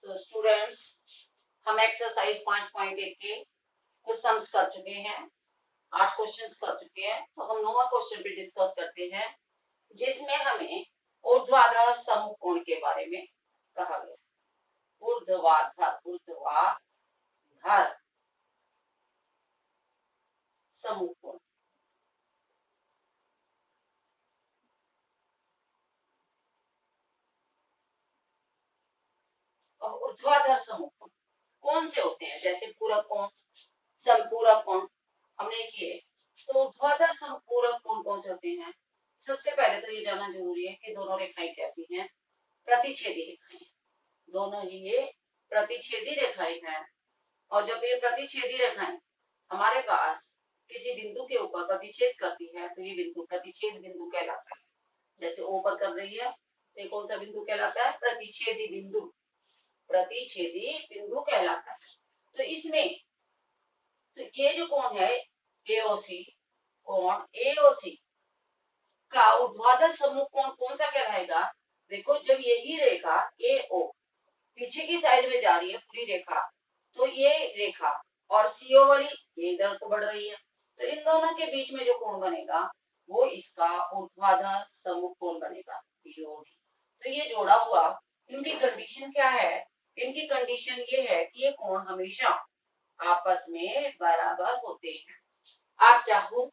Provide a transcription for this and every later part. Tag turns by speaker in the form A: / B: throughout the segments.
A: तो स्टूडेंट्स, हम एक्सरसाइज 5.1 के कुछ सम्स कर चुके हैं, 8 क्वेश्चंस कर चुके हैं। तो हम 9वां क्वेश्चन पे डिस्कस करते हैं, जिसमें हमें ऊर्ध्वाधर समकोण के बारे में कहा गया। ऊर्ध्वाधर समकोण। और ऊर्ध्वाधर समकोण कौन से होते हैं? जैसे पूरक कोण, समपूरक कोण हमने किए। तो ऊर्ध्वाधर समपूरक कोण कौन से होते हैं? सबसे पहले तो ये जानना जरूरी है कि दोनों रेखाएं कैसी हैं? प्रतिच्छेदी रेखाएं। दोनों ही ये प्रतिच्छेदी रेखाएं हैं। और जब ये प्रतिच्छेदी रेखाएं हमारे पास किसी बिंदु के ऊपर प्रतिच्छेद करती है तो ये बिंदु प्रतिच्छेद बिंदु कहलाता है। जैसे O पर कर रही है तो ये कौन सा बिंदु कहलाता है? प्रतिच्छेदी बिंदु। प्रतिच्छेदी बिंदु कहलाता है। तो इसमें तो ये जो कोण है AOC, कोण AOC का ऊर्ध्वाधर समकोण कौन सा कहलाएगा? देखो, जब यही रेखा AO पीछे की साइड में जा रही है पूरी रेखा, तो ये रेखा और CO वाली ये इधर को बढ़ रही है, तो इन दोनों के बीच में जो कोण बनेगा वो इसका ऊर्ध्वाधर समकोण बनेगा, BOD। तो ये जोड़ा हुआ, इनकी कंडीशन क्या है? इनकी कंडीशन ये है कि ये कोण हमेशा आपस में बराबर होते हैं। आप चाहो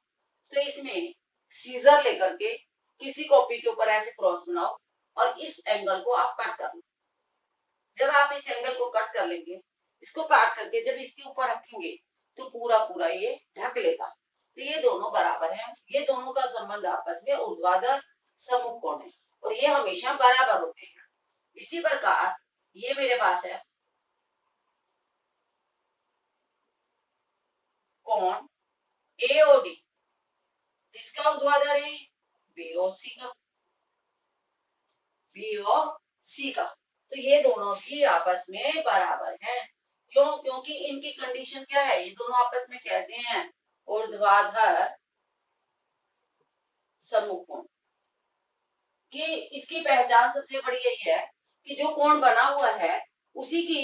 A: तो इसमें सीजर लेकर के किसी कॉपी के ऊपर ऐसे क्रॉस बनाओ और इस एंगल को आप कट कर लो। जब आप इस एंगल को कट कर लेंगे, इसको काट करके जब इसके ऊपर रखेंगे तो पूरा पूरा ये ढक लेगा। तो ये दोनों बराबर हैं। ये दोनों का संबंध आपस में ऊर्ध्वाधर समकोण है और ये हमेशा बराबर होते हैं। इसी प्रकार ये मेरे पास है कोण AOD, इसका ऊर्ध्वाधर है BOC का। BOC का तो ये दोनों भी आपस में बराबर हैं। क्यों? क्योंकि इनकी कंडीशन क्या है? ये दोनों आपस में कैसे हैं? ऊर्ध्वाधर समकोण। कि इसकी पहचान सबसे बड़ी यही है कि जो कोण बना हुआ है उसी की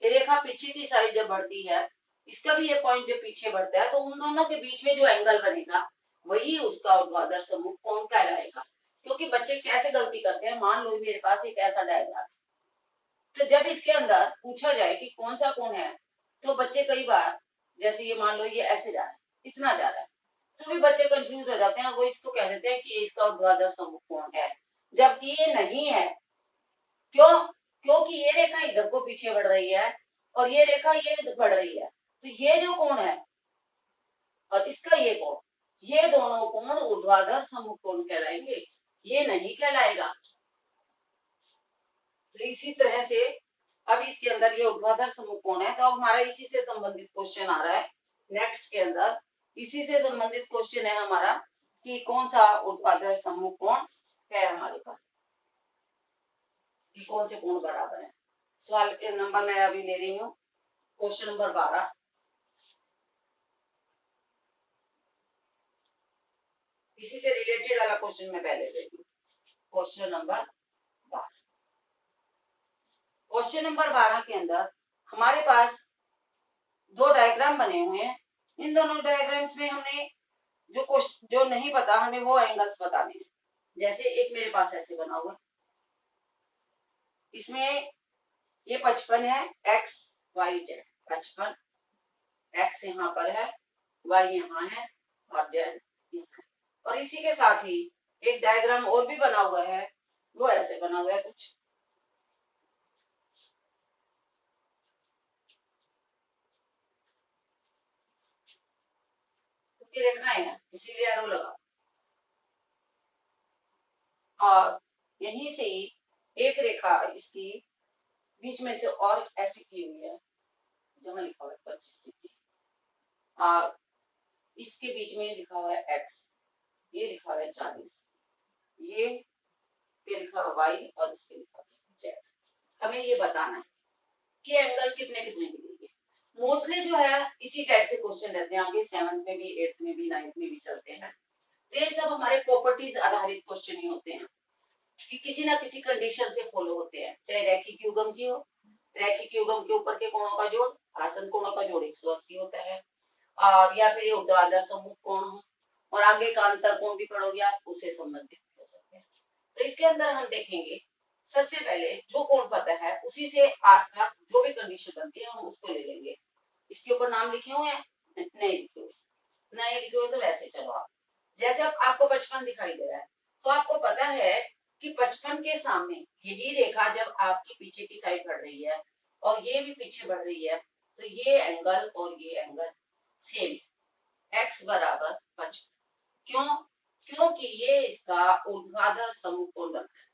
A: रेखा पीछे की साइड जब बढ़ती है, इसका भी ये पॉइंट जब पीछे बढ़ता है, तो उन दोनों के बीच में जो एंगल बनेगा वही उसका ऊर्ध्वाधर समकोण कहलाएगा। क्योंकि बच्चे कैसे गलती करते हैं, मान लो मेरे पास एक ऐसा डायग्राम है, तो जब इसके अंदर पूछा जाए कि कौन सा कोण है, तो बच्चे कई बार, जैसे ये मान लो ये ऐसे जा रहा है, इतना जा रहा है, तो भी बच्चे कंफ्यूज हो जाते हैं, वो इसको कह देते हैं कि इसका ऊर्ध्वाधर समकोण है, जबकि ये नहीं है। क्यों? क्योंकि ये रेखा इधर को पीछे बढ़ रही है और ये रेखा ये इधर बढ़ रही है, तो ये जो कोण है और इसका ये कोण, ये दोनों कोण ऊर्ध्वाधर समकोण कहलाएंगे, ये नहीं कहलाएगा। तो इसी तरह से अब इसके अंदर ये ऊर्ध्वाधर समकोण है, तो अब हमारा इसी से संबंधित क्वेश्चन आ रहा है नेक्स्ट के अंदर। इसी से संबंधित क्वेश्चन है हमारा कि कौन सा ऊर्ध्वाधर समकोण है हमारे पास, कि कौन से कोण बराबर है। सवाल के नंबर मैं अभी ले रही हूँ, क्वेश्चन नंबर 12। इसी से रिलेटेड वाला क्वेश्चन मैं पहले दे रही हूँ, क्वेश्चन नंबर 12। क्वेश्चन नंबर 12 के अंदर हमारे पास दो डायग्राम बने हुए हैं। इन दोनों डायग्राम्स में हमने जो नहीं पता हमें वो एंगल्स बताने हैं। जैसे एक मेरे पास ऐसे बना हुआ, इसमें ये 55 है, x y z। 55 x यहाँ पर है, y यहाँ है और z यहाँ है। और इसी के साथ ही एक डायग्राम और भी बना हुआ है, वो ऐसे बना हुआ है कुछ। रेखाएं हैं इसीलिए एरो लगा। और यहीं से एक रेखा इसकी बीच में से और ऐसी की हुई है, जहां लिखा हुआ है 25 डिग्री, और इसके बीच में लिखा हुआ है x, ये लिखा हुआ है 40, ये पे लिखा हुआ y और इस पे लिखा हुआ है z। हमें ये बताना है कि एंगल कितने कितने मिलेंगे। मोस्टली जो है इसी टाइप से क्वेश्चन रहते हैं, आगे 7th में भी 8th में भी 9th में भी चलते हैं। तो ये सब हमारे प्रॉपर्टीज आधारित क्वेश्चन ही होते हैं कि किसी ना किसी कंडीशन से फॉलो होते हैं, चाहे रैखिक युग्म की हो रैखिक युग्म के ऊपर के कोणों का जोड़, आसन कोणों का जोड़ 180 होता है। और या फिर ये ऊर्ध्वाधर सम्मुख कोण हो और आगे का अंतर कोण भी पढ़ोगे आप, उससे संबंधित हो सकते हैं। तो इसके अंदर हम देखेंगे सबसे पहले जो कोण पता है उसी से आसपास जो भी कंडीशन बनती है हम उसको ले लेंगे। इसके ऊपर नाम लिखे हुए हैं? नहीं लिखे हुए, नहीं लिखे हुए तो वैसे चलो आप, जैसे अब आपको 55 दिखाई दे रहा है तो आपको पता है कि 55 के सामने यही रेखा जब आपकी पीछे की साइड बढ़ रही है और ये भी पीछे बढ़ रही है तो ये एंगल और ये एंगल सेम है, x बराबर 55। क्यों? क्योंकि ये इसका ऊर्ध्वाधर समकोण बन रहा है।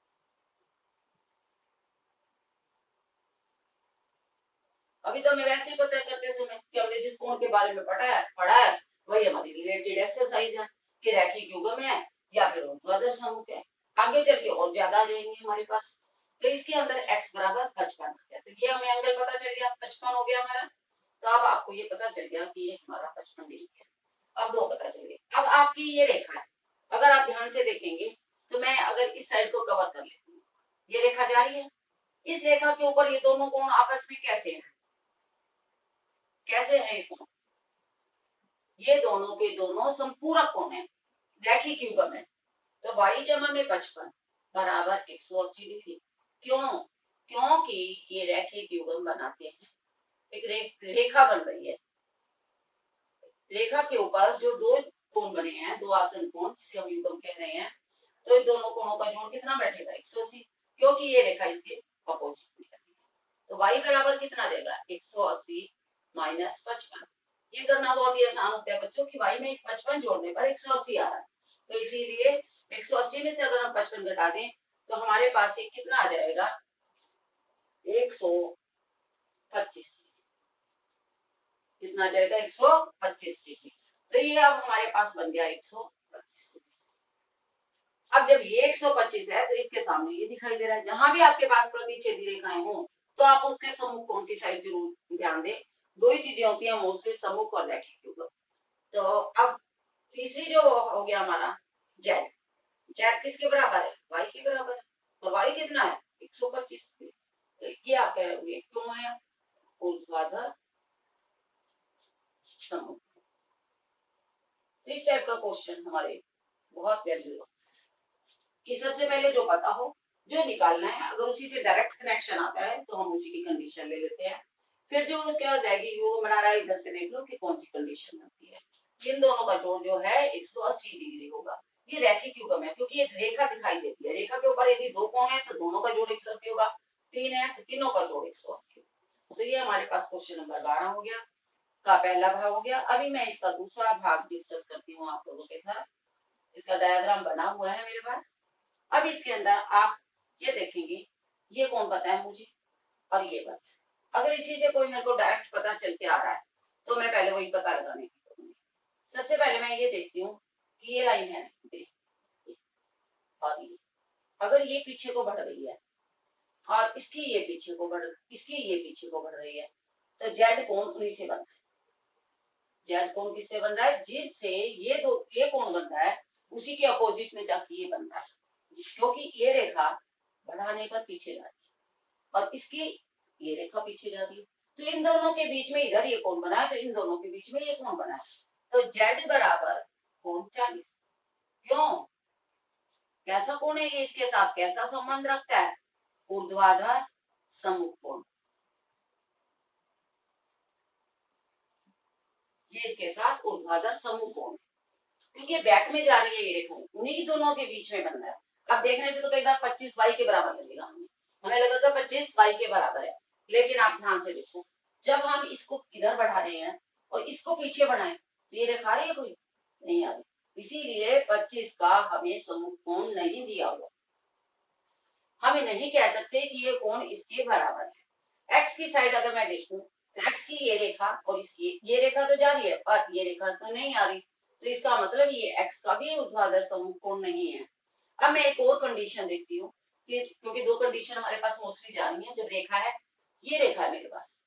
A: अभी तो हमें वैसे ही पता करते समय कि हमने जिस कोण के बारे में पढ़ा है वही हमारी रिलेटेड एक्सरसाइज है कि रैखिक युग्म है या फिर ऊर्ध्वाधर समूह है। आगे चल के और ज्यादा आ जाएंगे हमारे पास। तो इसके अंदर x बराबर 55 आ गया, तो ये हमें एंगल पता चल गया, 55 हो गया हमारा। तो अब आपको ये पता चल गया कि ये हमारा 55 डिग्री है। अब दो पता चल गया। अब आपकी ये रेखा है, अगर आप ध्यान से देखेंगे तो मैं अगर इस साइड को कवर कर लेती हूँ, ये रेखा जा रही है, इस रेखा के ऊपर ये दोनों कोण आपस में कैसे हैं? कैसे है ये कोण? ये दोनों के दोनों संपूरक कोण है, रैखिक युग्म है। तो y जमा में 55 बराबर 180 डिग्री। क्यों? क्योंकि ये रैखिक युग्म बनाते हैं, एक रेखा बन रही है, रेखा के ऊपर जो दो कोण बने हैं, दो आसन कोण जिसे हम युग्म कह रहे हैं, तो इन दोनों कोणों का जोड़ कितना बैठेगा? 180, क्योंकि ये रेखा इसके अपोजिट में है। तो y बराबर कितना देगा? 180 माइनस 55। ये करना बहुत ही आसान होता है बच्चों कि y में 55 जोड़ने पर 180 आ रहा है, तो इसीलिए 180 में से अगर हम 55 घटा दें तो हमारे पास ये कितना आ जाएगा? 125। कितना आ जाएगा? 125 डिग्री। तो ये अब हमारे पास बन गया 125 डिग्री। अब जब ये 125 है तो इसके सामने ये दिखाई दे रहा है, जहां भी आपके पास प्रतिच्छेदी रेखाएं हो तो आप उसके सम्मुख कोण की साइड जरूर ध्यान दें। दो ही चीजें होती हैं मोस्टली, सम्मुख और रैखिक युग्म। तो अब तीसरी जो हो गया हमारा जेड, जेड किसके बराबर है? y के बराबर है। और y कितना है? 125। तो ये आपका ये क्यों है? ऊर्ध्वाधर समूह। तो इस टाइप का क्वेश्चन हमारे बहुत वैल्यू कि सबसे पहले जो पता हो, जो निकालना है, अगर उसी से डायरेक्ट कनेक्शन आता है तो हम उसी की कंडीशन ले लेते हैं। फिर जो उसके बाद रहेगी वो बना रहा है, इधर से देख लो कि कौन सी कंडीशन बनती है। इन दोनों का जोड़ जो है 180 डिग्री होगा। ये रैखिक युग्म है क्योंकि ये रेखा दिखाई देती है, रेखा के ऊपर यदि दो कोण है तो दोनों का जोड़ 180 होगा, तीन है तो तीनों का जोड़ 180। तो ये हमारे पास क्वेश्चन नंबर 12 हो गया, का पहला भाग हो गया। अभी मैं इसका दूसरा भाग डिस्कस करती हूँ आप लोगों के साथ। इसका डायग्राम बना हुआ है मेरे पास। अब इसके अंदर आप ये देखेंगे, ये कौन पता है मुझे और ये पता है। अगर इसी से कोई मेरे को डायरेक्ट पता चल के आ रहा है तो मैं पहले वही पता लगाने की करूंगी। सबसे पहले मैं ये देखती हूँ कि ये लाइन है और ये, अगर ये पीछे को बढ़ रही है और इसकी ये पीछे को बढ़ रही है तो जेड कोण उन्हीं से बन रहा है। जेड कोण किससे बन रहा है? जिससे ये कोण बन रहा है उसी के अपोजिट में जाके ये बनता है, क्योंकि ये रेखा बढ़ाने पर पीछे जा रही है और इसकी ये रेखा पीछे जा रही है। तो इन दोनों के बीच में इधर ये कोण बना है, तो इन दोनों के बीच में ये कोण बना है, तो जेड बराबर कोण 40। क्यों? कैसा कोण है ये? इसके साथ कैसा संबंध रखता है? ऊर्ध्वाधर सम्मुख कोण। ये इसके साथ ऊर्ध्वाधर सम्मुख कोण, क्योंकि बैक में जा रही है ये रेखा, उन्हीं दोनों के बीच में बन रहा है। अब देखने से तो कई बार 25 वाई के बराबर लगेगा, हमें लगेगा 25 वाई के बराबर है, लेकिन आप ध्यान से देखो जब हम इसको इधर बढ़ा रहे हैं और इसको पीछे बढ़ाएं तो ये रेखा आ रही है? कोई नहीं आ रही। इसीलिए 25 का हमें सम्मुख कोण नहीं दिया हुआ, हम नहीं कह सकते कि ये कोण इसके बराबर है। एक्स की साइड अगर मैं देखूं तो एक्स की ये रेखा और इसकी ये रेखा तो जा रही है पर ये रेखा तो नहीं आ रही, तो इसका मतलब ये एक्स का भी ऊर्ध्वाधर सम्मुख कोण नहीं है। अब मैं एक और कंडीशन देखती हूँ कि क्योंकि दो कंडीशन हमारे पास मोस्टली जा रही है। जब रेखा है, ये रेखा है मेरे पास,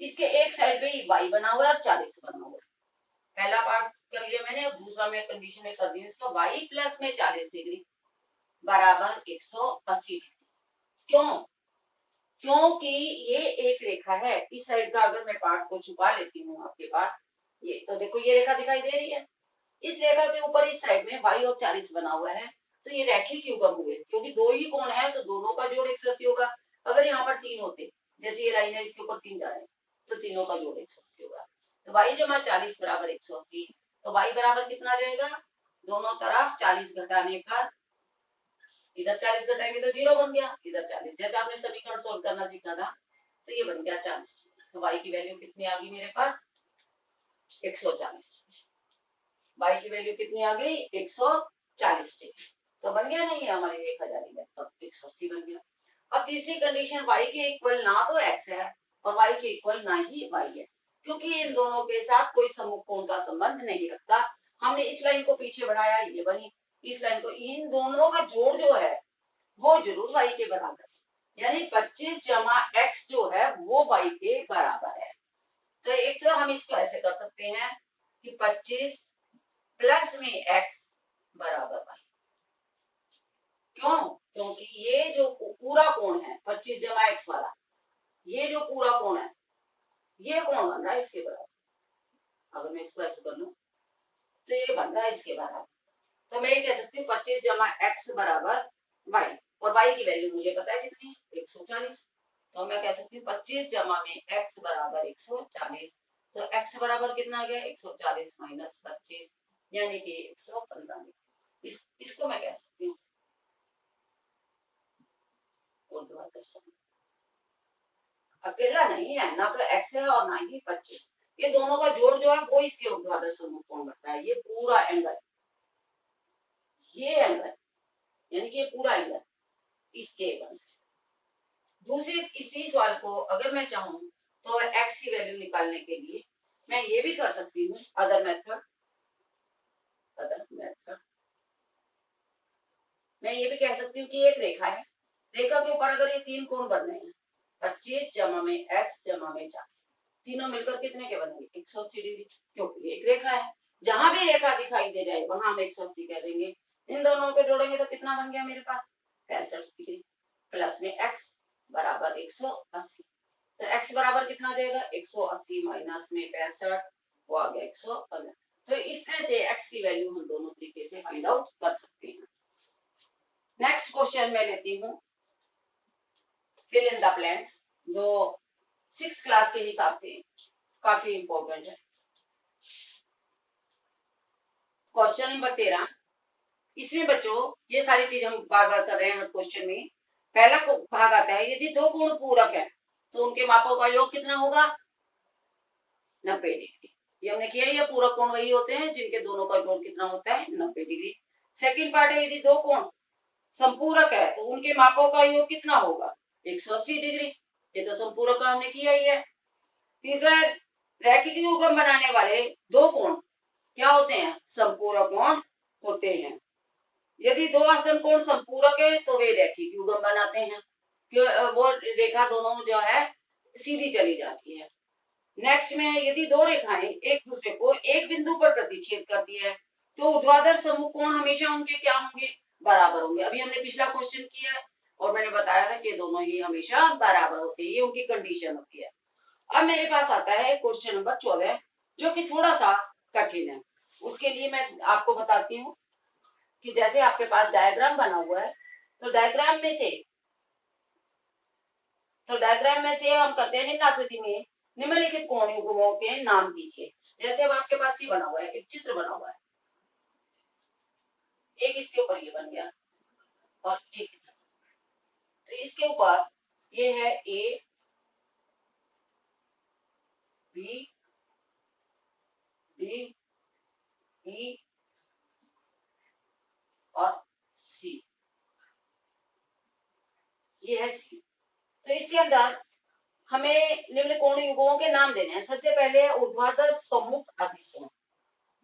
A: इसके एक साइड पे y बना हुआ है और 40 बना हुआ है। पहला पार्ट कर लिया मैंने, अब दूसरा मैं कंडीशन में कर दी हूँ इसका y प्लस में 40 डिग्री बराबर 180 डिग्री। क्यों? क्योंकि ये एक रेखा है, इस साइड का अगर मैं पार्ट को छुपा लेती हूँ आपके पास, ये तो देखो ये रेखा दिखाई दे रही है, इस रेखा के ऊपर इस साइड में y और 40 बना हुआ है, तो ये रैखिक युग्म हुए, क्योंकि दो ही कोण है तो दोनों का जोड़ 180 होगा। अगर यहाँ पर तीन होते, जैसे ये लाइन है इसके ऊपर तीन जा रहे हैं, तो तीनों का जोड़ 180 होगा। तो y जमा 40 बराबर 180, तो y बराबर कितना जाएगा, दोनों तरफ 40 घटाने पर, इधर 40 घटाएंगे तो 0 बन गया, इधर 40, जैसे आपने समीकरण सोल्व करना सीखा था, तो ये बन गया 40। तो y की वैल्यू कितनी आ गई मेरे पास, 140। y की वैल्यू कितनी आ गई, 140 डिग्री। तो बन गया नहीं है हमारी रेखा जाली में, अब 180 बन गया। अब तीसरी कंडीशन, y के इक्वल ना तो x है और y के इक्वल ना ही y है, क्योंकि इन दोनों के साथ कोई सम्मुख कोण का संबंध नहीं रखता। हमने इस लाइन को पीछे बढ़ाया, ये बनी, इस लाइन को, इन दोनों का जोड़ जो है वो जरूर y के बराबर है, यानी 25 जमा x जो है वो y के बराबर है। तो एक तो हम इसको ऐसे कर सकते हैं कि 25 प्लस में x बराबर y। क्यों, क्योंकि ये जो पूरा कोण है 25 जमा x वाला, ये जो पूरा कोण है, ये कोण बन रहा है इसके बराबर। अगर मैं इसको ऐसे कर लूं तो ये बन रहा है इसके बराबर। तो मैं ये कह सकती हूँ 25 जमा x बराबर y, और y की वैल्यू मुझे पता है कितनी, 140। तो मैं कह सकती हूँ 25 जमा में x बराबर 140। तो x बराबर कितना आ गया, 140 माइनस 25, यानी कि 115। इसको मैं कह सकती हूँ ऊर्ध्वाधर समूह। अकेला नहीं है, ना तो x है और ना ही 25, ये दोनों का जोड़ जो है वो इसके ऊर्ध्वाधर समूह कोण बनता है। ये पूरा एंगल, ये एंगल, यानी कि ये पूरा एंगल इसके बनता है। दूसरी इसी सवाल को अगर मैं चाहूं तो x की वैल्यू निकालने के लिए मैं ये भी कर सकती हूँ, अदर मेथड, मैं ये भी कह सकती हूँ कि एक रेखा है, रेखा के ऊपर अगर ये तीन कोण बन रहे हैं, 25 जमा में x जमा में 40, तीनों मिलकर कितने के बनेंगे, 180 डिग्री, क्योंकि एक रेखा है। जहां भी रेखा दिखाई दे जाए वहां हम 180 कह देंगे। इन दोनों को जोड़ेंगे तो कितना बन गया मेरे पास, 65 डिग्री, प्लस में x बराबर 180। तो x बराबर कितना हो जाएगा, 180 माइनस में 65, वो आ गया 115। तो इस तरह से x की वैल्यू हम दोनों तरीके से फाइंड आउट कर सकते हैं। नेक्स्ट क्वेश्चन मैं लेती हूँ फिल इन द ब्लैंक्स, जो 6th क्लास के हिसाब से काफी इंपॉर्टेंट है। क्वेश्चन नंबर 13, इसमें बच्चों ये सारी चीज हम बार बार कर रहे हैं हर क्वेश्चन में। पहला भाग आता है, यदि दो कोण पूरक है तो उनके मापों का योग कितना होगा, 90 डिग्री। ये हमने किया, ये पूरक कोण वही होते हैं जिनके दोनों का जोड़ कितना होता है, 90 डिग्री। सेकंड पार्ट है, यदि दो कोण संपूरक है तो उनके मापों का योग कितना होगा, 180 डिग्री। ये तो संपूरक का हमने किया ही है। तीसरा है, रैखिक युग्म बनाने वाले दो कोण क्या होते हैं, संपूरक कोण होते हैं। यदि दो आसन कोण संपूरक है तो वे रैखिक युग्म बनाते हैं, वो रेखा दोनों जो है सीधी चली जाती है। नेक्स्ट में, यदि दो रेखाएं एक दूसरे को एक बिंदु पर प्रतिच्छेद करती है तो ऊर्ध्वाधर समूह कोण हमेशा उनके क्या होंगे, बराबर होंगे। अभी हमने पिछला क्वेश्चन किया और मैंने बताया था कि दोनों ही हमेशा बराबर होते हैं, ये उनकी कंडीशन होती है। अब मेरे पास आता है क्वेश्चन नंबर 14, जो कि थोड़ा सा कठिन है। उसके लिए मैं आपको बताती हूँ कि जैसे आपके पास डायग्राम बना हुआ है, तो डायग्राम में से हम करते हैं निम्न आकृति में निम्नलिखित कोण युग्मों के नाम दीजिए। जैसे अब आपके पास ये बना हुआ है, एक चित्र बना हुआ है, एक इसके ऊपर ये बन गया और एक, तो इसके ऊपर ये है ए बी डी ई और सी, ये है सी। तो इसके अंदर हमें निम्न कोण युग्मों के नाम देने हैं। सबसे पहले है ऊर्ध्वाधर सम्मुख अधिकोण।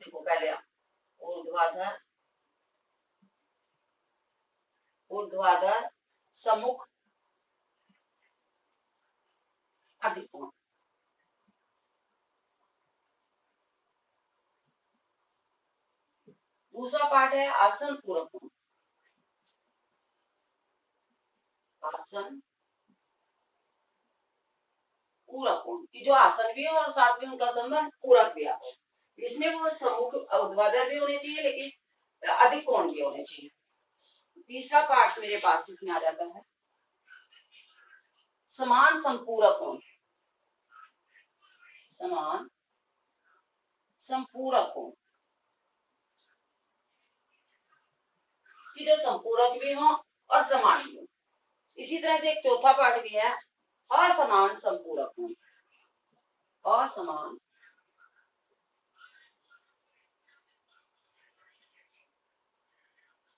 A: देखो पहले आप ऊर्ध्वाधर ऊर्ध्वाधर सम्मुख अधिकोण। दूसरा पार्ट है आसन पूरक कोण। आसन संपूरक कोण कि जो आसन भी हो और साथ में उनका संबंध पूरक भी हो। इसमें वो सम्मुख ऊर्ध्वाधर भी होने चाहिए लेकिन अधिक कोण भी होने चाहिए। तीसरा पार्ट मेरे पास इसमें आ जाता है समान संपूरक कोण। समान संपूरक कोण कि जो संपूरक भी हो और समान भी हो। इसी तरह से एक चौथा पार्ट भी है असमान संपूरक कोण। असमान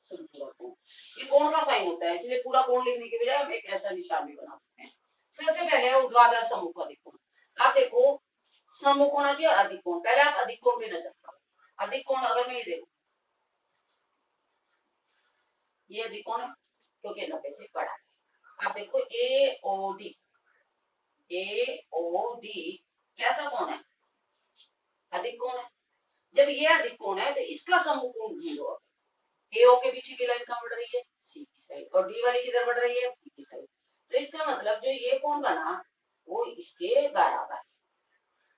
A: संपूरक कोण ये कोण का साइन होता है, इसलिए पूरा कोण लिखने के बजाय हम एक ऐसा निशान भी बना सकते हैं। सबसे पहले है ऊर्ध्वाधर सम्मुख अधिक कोण। आप देखो सम्मुख होना चाहिए और अधिक कोण। पहले आप अधिक कोण पे नजर डालो। अधिक कोण अगर मैं ये देखूं ये अधिक कोण है क्योंकि 90 से बड़ा है। आप देखो AOD कैसा कोण है? अधिक कोण है। जब ये अधिक कोण है तो इसका सम्मुख कोण ढूंढो। AO के पीछे की लाइन कहां बढ़ रही है? C की साइड। और D वाली किधर बढ़ रही है? B की साइड। तो इसका मतलब जो ये कोण बना वो इसके बराबर है।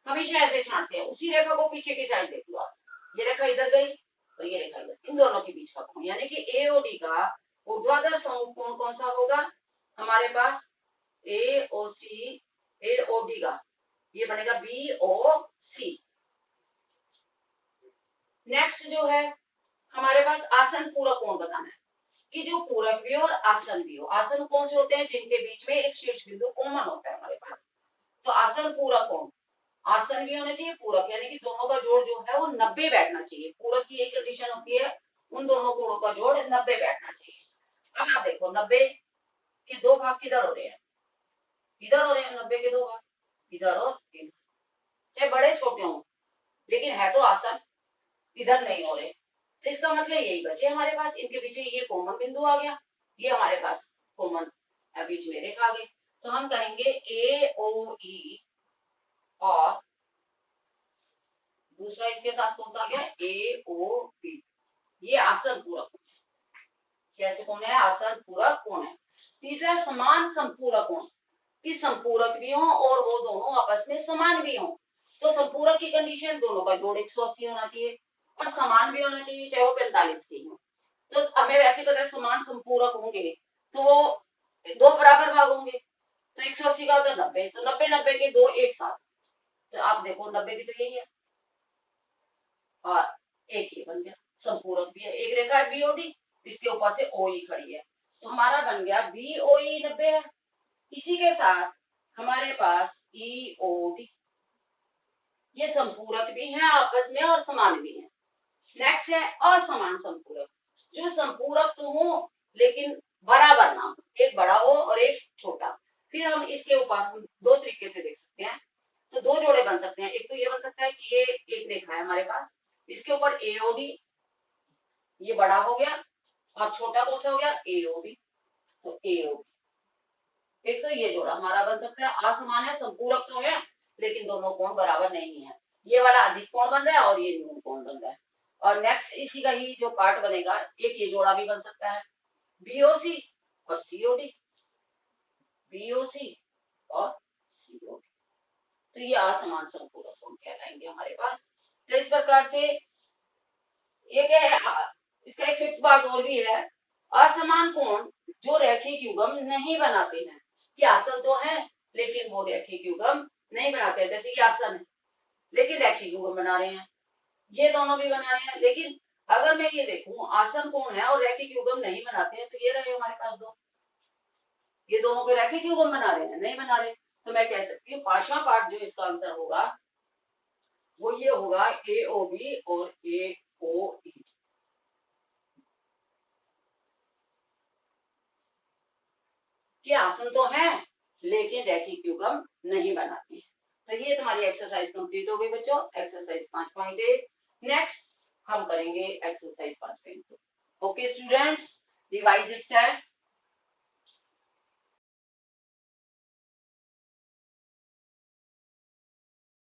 A: हमेशा ऐसे छांटते हैं। उसी रेखा को पीछे की साइड देख लो आप। ये रेखा इधर गई और ये रेखा इधर, इन दोनों के बीच का कोण यानी कि AOD का ऊर्ध्वाधर सम्मुख कोण कौन सा होगा? हमारे पास AOD का ये बनेगा BOC। नेक्स्ट जो है हमारे पास आसन पूरक कोण बताना है कि जो पूरक भी हो और आसन भी हो। आसन कौन से होते हैं? जिनके बीच में एक शीर्ष बिंदु कॉमन होता है हमारे पास। तो आसन पूरक कोण, आसन भी होना चाहिए पूरक यानी कि दोनों का जोड़ जो है वो 90 बैठना चाहिए। पूरक की एक कंडीशन होती है उन दोनों कोणों का जोड़ 90 बैठना चाहिए। अब आप देखो 90 के दो भाग किधर हो रहे हैं? इधर हो रहे हैं। 90 के दो भाग इधर और इधर, चाहे बड़े छोटे हों लेकिन है तो आसन, इधर नहीं हो रहे। तो इसका मतलब यही बचे हमारे पास इनके बीच में ये कॉमन बिंदु आ गया, ये हमारे पास कॉमन बीच में रेखा आ गई। तो हम कहेंगे AOE और दूसरा इसके साथ कौन सा आ गया? AOB। ये आसन पूरक कोण है। कैसे कोण है? आसन पूरक कोण है। तीसरा समान संपूरक कोण कि संपूरक भी हो और वो दोनों आपस में समान भी हो। तो संपूरक की कंडीशन दोनों का जोड़ 180 होना चाहिए और समान भी होना चाहिए चाहे वो 45 के हो। तो हमें वैसे पता है समान संपूरक होंगे तो वो दो बराबर भाग होंगे। तो 180 का होता 90, तो 90 90 के दो एक साथ। तो आप देखो 90 की तो यही है और एक ये बन गया। संपूरक भी है, एक रेखा है BOD, इसके ऊपर से OE खड़ी है तो हमारा बन गया BOE 90 है। इसी के साथ हमारे पास EOD ये संपूरक भी है आपस में और समान भी है। नेक्स्ट है असमान संपूरक, जो संपूरक तो हो लेकिन बराबर ना हो, एक बड़ा हो और एक छोटा। फिर हम इसके ऊपर हम दो तरीके से देख सकते हैं। तो दो जोड़े बन सकते हैं। एक तो ये बन सकता है कि ये एक रेखा है हमारे पास, इसके ऊपर AOD ये बड़ा हो गया और छोटा कौन सा हो गया? AOB। तो AOB एक तो ये जोड़ा हमारा बन सकता है। असमान है, संपूरक तो है लेकिन दोनों कोण बराबर नहीं है। ये वाला अधिक कोण बन रहा है और ये न्यून कोण बन रहा है। और नेक्स्ट इसी का ही जो पार्ट बनेगा एक ये जोड़ा भी बन सकता है BOC और COD। BOC और COD तो ये असमान संपूरक कोण कहलाएंगे हमारे पास। तो इस प्रकार से एक है इसका एक फिफ्थ पार्ट और भी है असमान कोण जो रैखिक युग्म नहीं बनाते हैं कि आसन तो है लेकिन वो रैखिक युग्म नहीं बनाते हैं। जैसे कि आसन है लेकिन रैखिक युग्म बना रहे हैं, ये दोनों भी बना रहे हैं। लेकिन अगर मैं ये देखूं आसन कोण है और रैखिक युग्म नहीं बनाते हैं तो ये रहे हमारे पास दो, ये दोनों के रैखिक युग्म बना रहे हैं नहीं बना रहे। तो मैं कह सकती हूँ पांचवा पार्ट जो इसका आंसर होगा वो ये होगा AOB और AOE। कि आसन तो है लेकिन रैखिक युग्म नहीं बनाते हैं। तो ये तुम्हारी एक्सरसाइज कंप्लीट हो गई बच्चों, एक्सरसाइज 5.8। नेक्स्ट हम करेंगे exercise 5.2। Okay students, revise itself.